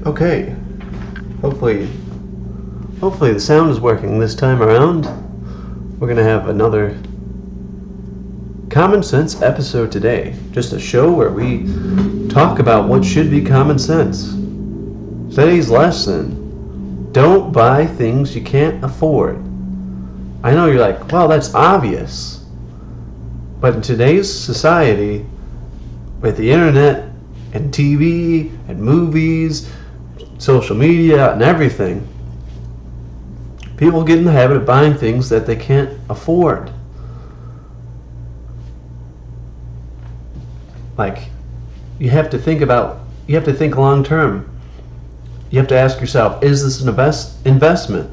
Okay, hopefully the sound is working this time around. We're gonna have another common sense episode today. Just a show where we talk about what should be common sense. Today's lesson: don't buy things you can't afford. I know you're like, well, that's obvious. But in today's society, with the internet and TV and movies, social media and everything, people get in the habit of buying things that they can't afford. Like, you have to think long term. You have to ask yourself, is this an investment?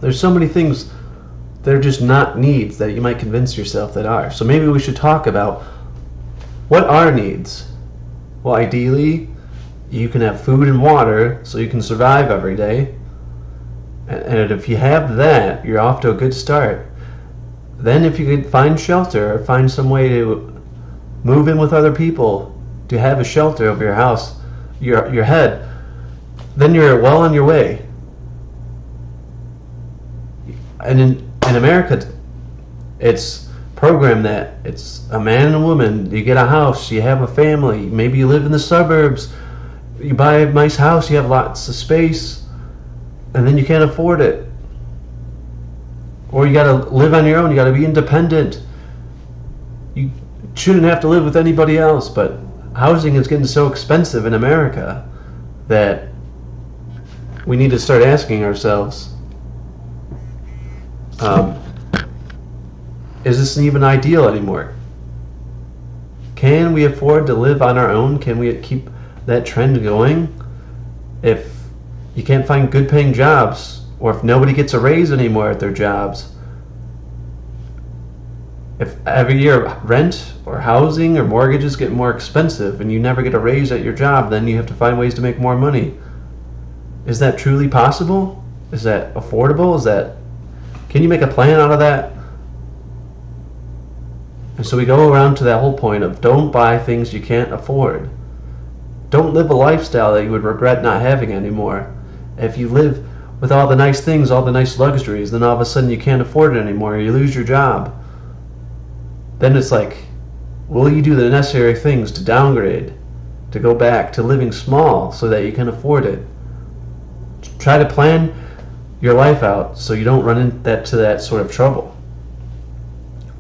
There's so many things that are just not needs that you might convince yourself that are. So maybe we should talk about what are needs. Well, ideally, you can have food and water so you can survive every day. And if you have that, you're off to a good start. Then if you could find shelter or find some way to move in with other people to have a shelter over your house, your head, then you're well on your way. And in America, it's programmed that it's a man and a woman. You get a house, you have a family, maybe you live in the suburbs, you buy a nice house, you have lots of space, and then you can't afford it. Or you gotta live on your own, you gotta be independent. You shouldn't have to live with anybody else, but housing is getting so expensive in America that we need to start asking ourselves, is this even ideal anymore? Can we afford to live on our own? Can we keep that trend going? If you can't find good paying jobs, or if nobody gets a raise anymore at their jobs, if every year rent or housing or mortgages get more expensive and you never get a raise at your job, then you have to find ways to make more money. Is that truly possible? Is that affordable? Can you make a plan out of that? And so we go around to that whole point of don't buy things you can't afford. Don't live a lifestyle that you would regret not having anymore. If you live with all the nice things, all the nice luxuries, then all of a sudden you can't afford it anymore, or you lose your job. Then it's like, will you do the necessary things to downgrade, to go back to living small so that you can afford it? Try to plan your life out so you don't run into that sort of trouble.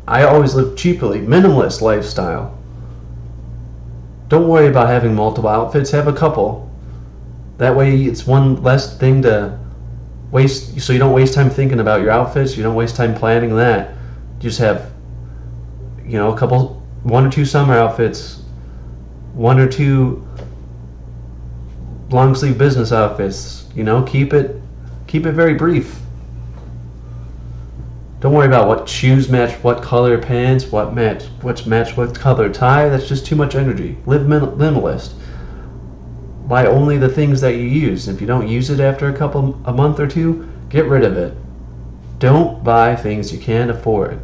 I always live cheaply, minimalist lifestyle. Don't worry about having multiple outfits, have a couple. That way it's one less thing to waste, so you don't waste time thinking about your outfits, you don't waste time planning that. You just have, a couple, 1 or 2 summer outfits, 1 or 2 long sleeve business outfits. Keep it very brief. Don't worry about what shoes match what color pants, what match what color tie. That's just too much energy. Live minimalist. Buy only the things that you use. If you don't use it after a month or two, get rid of it. Don't buy things you can't afford.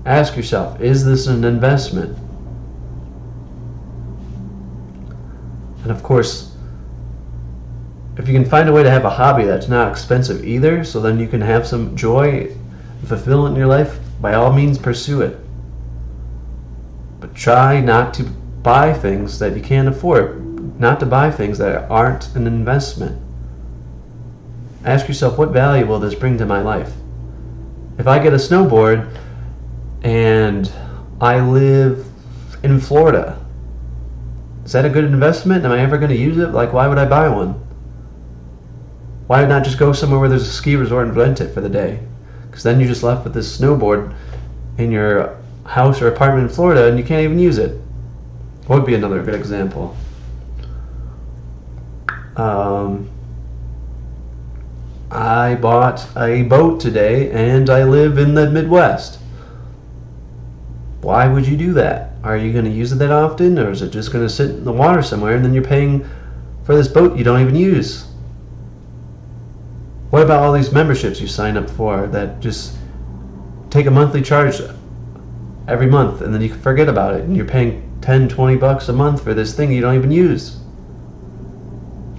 Ask yourself, is this an investment? And of course, if you can find a way to have a hobby that's not expensive either, so then you can have some joy and fulfillment in your life, by all means pursue it. But try not to buy things that you can't afford, not to buy things that aren't an investment. Ask yourself, what value will this bring to my life? If I get a snowboard and I live in Florida, is that a good investment? Am I ever going to use it? Like, why would I buy one? Why not just go somewhere where there's a ski resort and rent it for the day? Because then you're just left with this snowboard in your house or apartment in Florida and you can't even use it. What would be another good example? I bought a boat today and I live in the Midwest. Why would you do that? Are you going to use it that often, or is it just going to sit in the water somewhere and then you're paying for this boat you don't even use? What about all these memberships you sign up for that just take a monthly charge every month and then you forget about it and you're paying $10-20 a month for this thing you don't even use?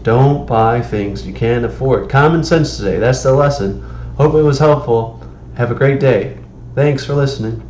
Don't buy things you can't afford. Common sense today. That's the lesson. Hope it was helpful. Have a great day. Thanks for listening.